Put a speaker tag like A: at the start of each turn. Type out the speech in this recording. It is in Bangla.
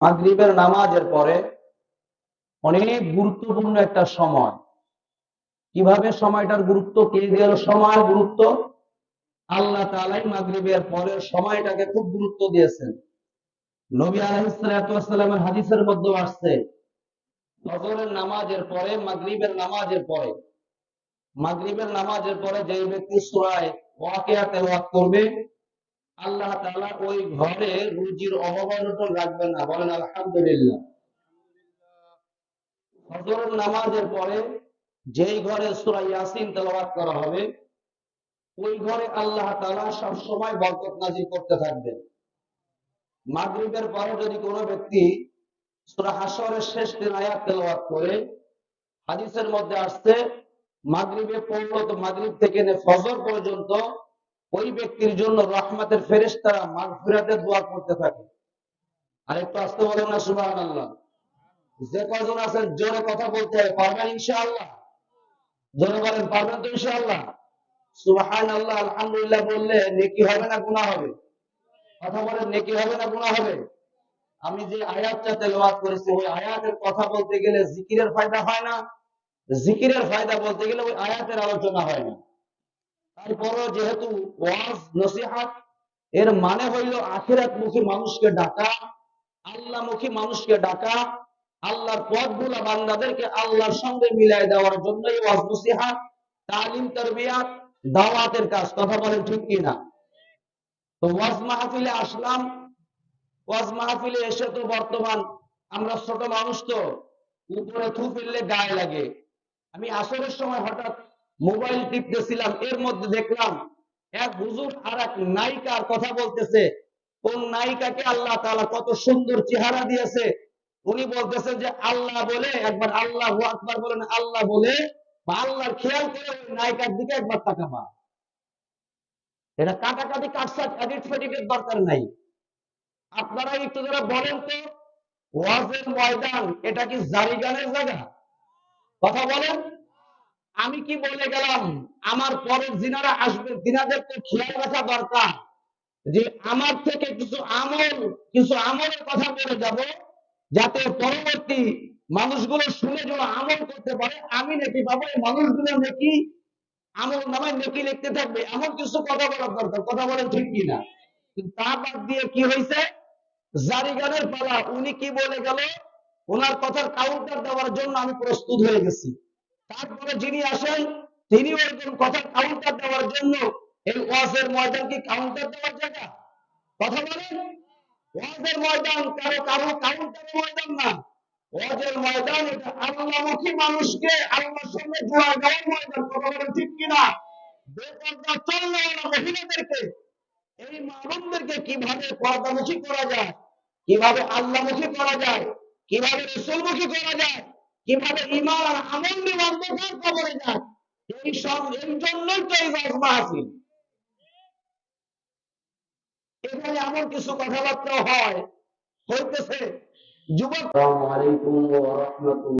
A: মাগরিবের নামাজের পরে অনেক গুরুত্বপূর্ণ একটা সময়। কিভাবে সময়টার গুরুত্ব কে দিল? সময় গুরুত্ব আল্লাহ তাআলাই মাগরিবের পরের সময়টাকে খুব গুরুত্ব দিয়েছেন। নবী আলাইহিস সালাতু ওয়াস সালামের হাদিসের মধ্যে আসছে, ফজরের নামাজের পরে মাগরিবের নামাজের পরে যে ব্যক্তি সূরা ওয়াকিয়া তেলাওয়াত করবে, আল্লাহ তাআলা ওই ঘরে রুজির অভাব-অনটন রাখবেন না। বলেন আলহামদুলিল্লাহ। ফজরের নামাজের পরে যেই ঘরে সূরা ইয়াসিন তেলাওয়াত করা হবে, ওই ঘরে আল্লাহ তাআলা সব সময় বরকত নাযিল করতে থাকবেন। মাগরিবের পরে যদি কোনো ব্যক্তি সূরা হাশরের শেষ 3 আয়াত তেলাওয়াত করে, হাদিসের মধ্যে আসছে মাগরিবে পড়লো তো মাগরিব থেকে নিয়ে ফজর পর্যন্ত ওই ব্যক্তির জন্য রহমতের ফেরেশতারা মাগফিরাতের দোয়া করতে থাকে। আরেকটু আসতে বলেন না সুবহানাল্লাহ। যে কয়জন আছেন জোরে কথা বলতে হবে, পারবেন ইনশাআল্লাহ? জোরে বলেন, পারবেন তো ইনশাআল্লাহ? সুবহানাল্লাহ আলহামদুলিল্লাহ বললে নেকি হবে না গুনাহ হবে? কথা বলেন, নেকি হবে না গুনাহ হবে? আমি যে আয়াতটা তেলাওয়াত করেছি ওই আয়াতের কথা বলতে গেলে জিকিরের ফায়দা হয় না, জিকিরের ফায়দা বলতে গেলে ওই আয়াতের আলোচনা হয় না। তারপরও যেহেতু ওয়াজ নসিহত এর মানে হইল আখিরাতমুখী মানুষকে ডাকা, আল্লাহমুখী মানুষকে ডাকা, আল্লাহর পথগুলো বান্দাদেরকে আল্লাহর সঙ্গে মিলাই দেওয়ার জন্যই ওয়াজ নসিহত, তালিম, তারবিয়াত, দাওয়াতের কাজ। কথা বলেন ঠিক কিনা? তো ওয়াজ মাহফিলে আসলাম। ওয়াজ মাহফিলে এসে তো বর্তমান আমরা ছোট মানুষ, তো উপরে থু ফেললে গায়ে লাগে। আমি আসরের সময় হঠাৎ মোবাইল টিপতেছিলাম, এর মধ্যে দেখলাম এক হুজুর আর এক নায়িকার কথা বলতেছে। কোন নায়িকাকে আল্লাহ তাআলা কত সুন্দর চেহারা দিয়েছে, উনি বলতেছেন যে আল্লাহ বলে একবার আল্লাহু আকবার বলেন, আল্লাহ বলে বা আল্লাহর খেয়াল করে ওই নায়িকার দিকে একবার তাকাবা। এটা কাটাকাটি কাটছাট এডিট ফেডিটের দরকার নাই। আপনারা একটু যারা বলেন তো, ওয়াজের ময়দান এটা কি জারি গানের জায়গা? কথা বলেন। আমি কি বলে গেলাম? আমার পরের যিনারা আসবে তিনাদের তো খেয়াল রাখা দরকার যে আমার থেকে কিছু আমলের কথা বলে যাব, যাতে পরবর্তী মানুষগুলো শুনে যেন আমল করতে পারে। আমি নাকি পাবো, এই মানুষগুলো নাকি আমল নামায় নেকি লিখতে থাকবে, এমন কিছু কথা বলার দরকার। কথা বলেন ঠিক কিনা? কিন্তু তা বাদ দিয়ে কি হয়েছে? জারি গানের পালা। উনি কি বলে গেল, ওনার কথার কাউন্টার দেওয়ার জন্য আমি প্রস্তুত হয়ে গেছি। তারপরে যিনি আসেন তিনি ওরকম কথার কাউন্টার দেওয়ার জন্য। এই ওয়াজের ময়দান কি কাউন্টার দেওয়ার জায়গা? কথা বলেন। ওয়াজের ময়দান কারো কাউন্টারের ময়দান না। ওয়াজের ময়দান এটা আল্লাহমুখী মানুষকে আল্লাহর সঙ্গে জোড়া দেওয়ার ময়দান। কথা বলেন ঠিক কিনা? বেপরদা চলনেওয়ালা মহিলাদেরকে, এই মা-বোনদেরকে কিভাবে পর্দামুখী করা যায়, কিভাবে আল্লাহমুখী করা যায়, কিভাবে রাসূলমুখী করা যায়, কিভাবে ঈমান আর আমল নিয়ে অন্ধকার কবরে যায়, এই জন্যই তো এই ওয়াজ মাহফিল। এখানে এমন কিছু কথাবার্তা হইতেছে যুবক। আসসালামু আলাইকুম ওয়া রাহমাতুল্লাহ।